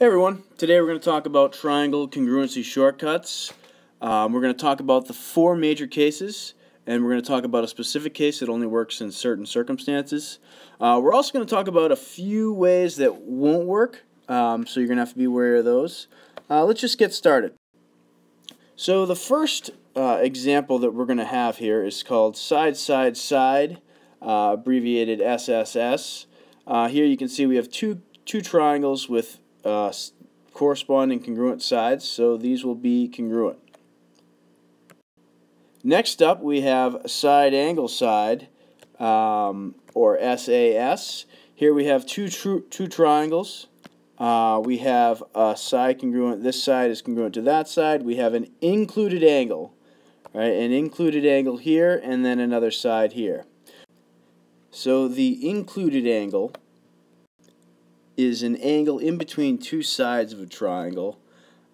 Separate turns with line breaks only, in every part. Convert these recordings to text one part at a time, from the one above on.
Hey everyone, today we're going to talk about triangle congruency shortcuts. We're going to talk about the four major cases, and we're going to talk about a specific case that only works in certain circumstances. We're also going to talk about a few ways that won't work, so you're going to have to be aware of those. Let's just get started. So the first example that we're going to have here is called side, side, side, abbreviated SSS. Here you can see we have two triangles with corresponding congruent sides, so these will be congruent. Next up, we have side angle side, or SAS. Here we have two triangles. We have a side congruent. This side is congruent to that side. We have an included angle, right? An included angle here, and then another side here. So the included angle is an angle in between two sides of a triangle.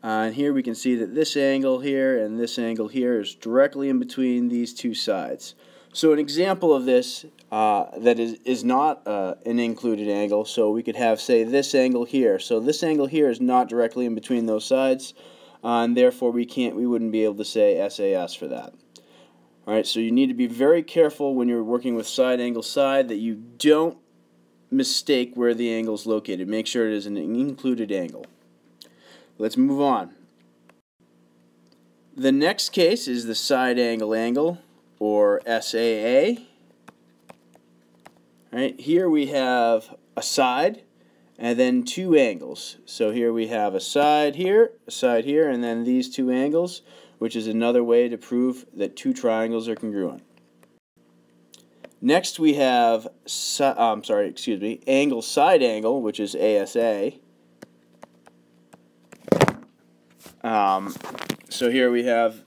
And here we can see that this angle here and this angle here is directly in between these two sides. So an example of this that is not an included angle, so we could have, say, this angle here. So this angle here is not directly in between those sides, and therefore we wouldn't be able to say SAS for that. Alright, so you need to be very careful when you're working with side angle side that you don't mistake where the angle is located. Make sure it is an included angle. Let's move on. The next case is the side angle angle, or SAA. Right, here we have a side and then two angles. So here we have a side here, and then these two angles, which is another way to prove that two triangles are congruent. Next we have angle side angle, which is ASA. So here we have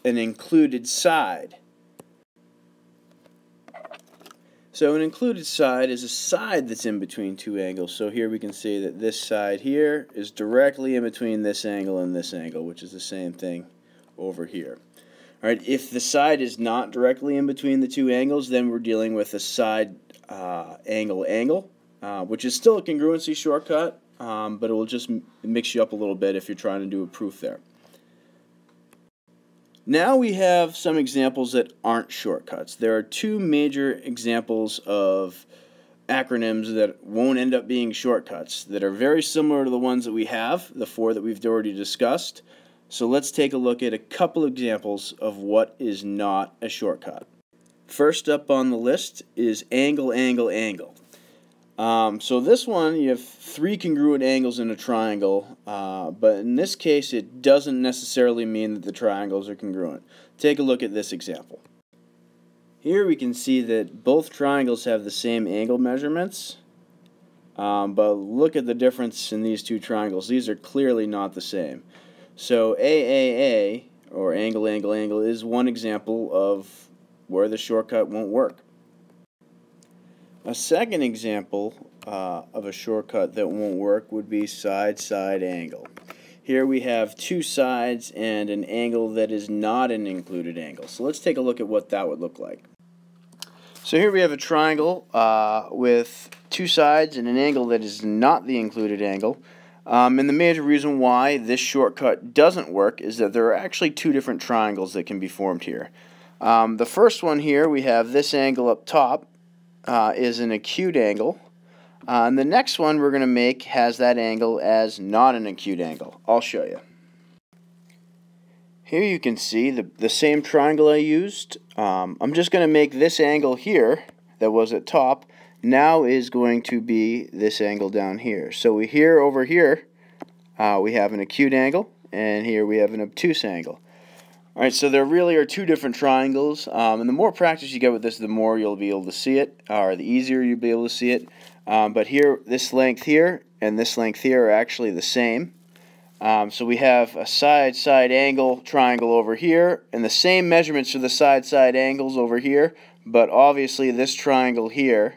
an included side. So an included side is a side that's in between two angles. So here we can see that this side here is directly in between this angle and this angle, which is the same thing over here. Alright, if the side is not directly in between the two angles, then we're dealing with a side angle, which is still a congruency shortcut, but it will just mix you up a little bit if you're trying to do a proof there. Now we have some examples that aren't shortcuts. There are two major examples of acronyms that won't end up being shortcuts that are very similar to the ones that we have, the four that we've already discussed. So let's take a look at a couple examples of what is not a shortcut. First up on the list is angle, angle, angle. So this one, you have three congruent angles in a triangle, but in this case it doesn't necessarily mean that the triangles are congruent. Take a look at this example. Here we can see that both triangles have the same angle measurements, but look at the difference in these two triangles. These are clearly not the same. So AAA, or angle, angle, angle, is one example of where the shortcut won't work. A second example of a shortcut that won't work would be side, side angle. Here we have two sides and an angle that is not an included angle. So let's take a look at what that would look like. So here we have a triangle with two sides and an angle that is not the included angle. And the major reason why this shortcut doesn't work is that there are actually two different triangles that can be formed here. The first one here, we have this angle up top is an acute angle. And the next one we're going to make has that angle as not an acute angle. I'll show you. Here you can see the same triangle I used. I'm just going to make this angle here that was at top now is going to be this angle down here. So over here we have an acute angle, and here we have an obtuse angle. Alright, so there really are two different triangles, and the more practice you get with this, the more you'll be able to see it, or the easier you'll be able to see it. But here, this length here and this length here are actually the same. So we have a side-side angle triangle over here, and the same measurements for the side-side angles over here, but obviously this triangle here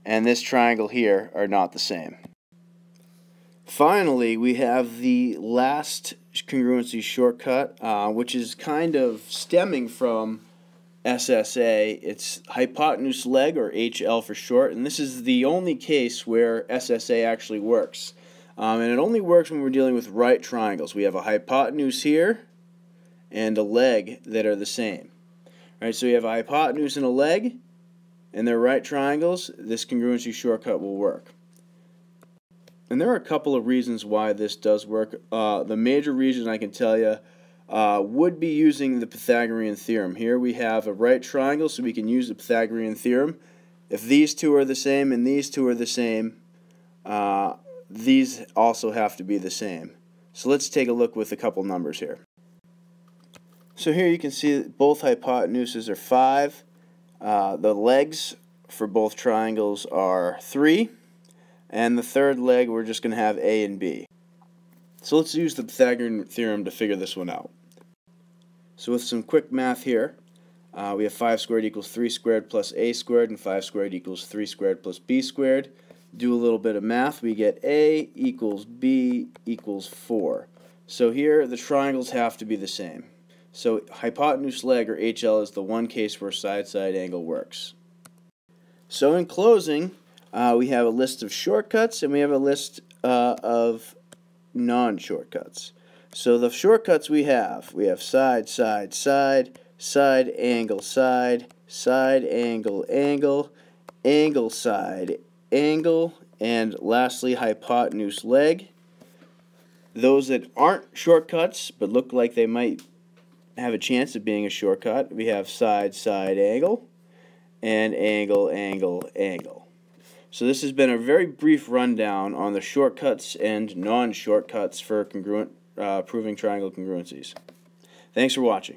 and this triangle here are not the same. Finally, we have the last congruency shortcut, which is kind of stemming from SSA. It's hypotenuse leg, or HL for short, and this is the only case where SSA actually works. And it only works when we're dealing with right triangles. We have a hypotenuse here and a leg that are the same. Right, so you have a hypotenuse and a leg, and they're right triangles. This congruency shortcut will work. And there are a couple of reasons why this does work. The major reason I can tell you would be using the Pythagorean theorem. Here we have a right triangle, so we can use the Pythagorean theorem. If these two are the same and these two are the same, these also have to be the same. So let's take a look with a couple numbers here. So here you can see that both hypotenuses are 5. The legs for both triangles are 3. And the third leg, we're just going to have A and B. So let's use the Pythagorean theorem to figure this one out. So with some quick math here, we have 5 squared equals 3 squared plus A squared, and 5 squared equals 3 squared plus B squared. Do a little bit of math, we get A equals B equals 4. So here the triangles have to be the same. So hypotenuse leg, or HL, is the one case where side-side angle works. So in closing, we have a list of shortcuts and we have a list of non-shortcuts. So the shortcuts we have side, side, side, side, angle, angle, angle, angle, side, angle, and lastly hypotenuse leg. Those that aren't shortcuts but look like they might have a chance of being a shortcut, we have side, side, angle, and angle, angle, angle. So this has been a very brief rundown on the shortcuts and non-shortcuts for proving triangle congruencies. Thanks for watching.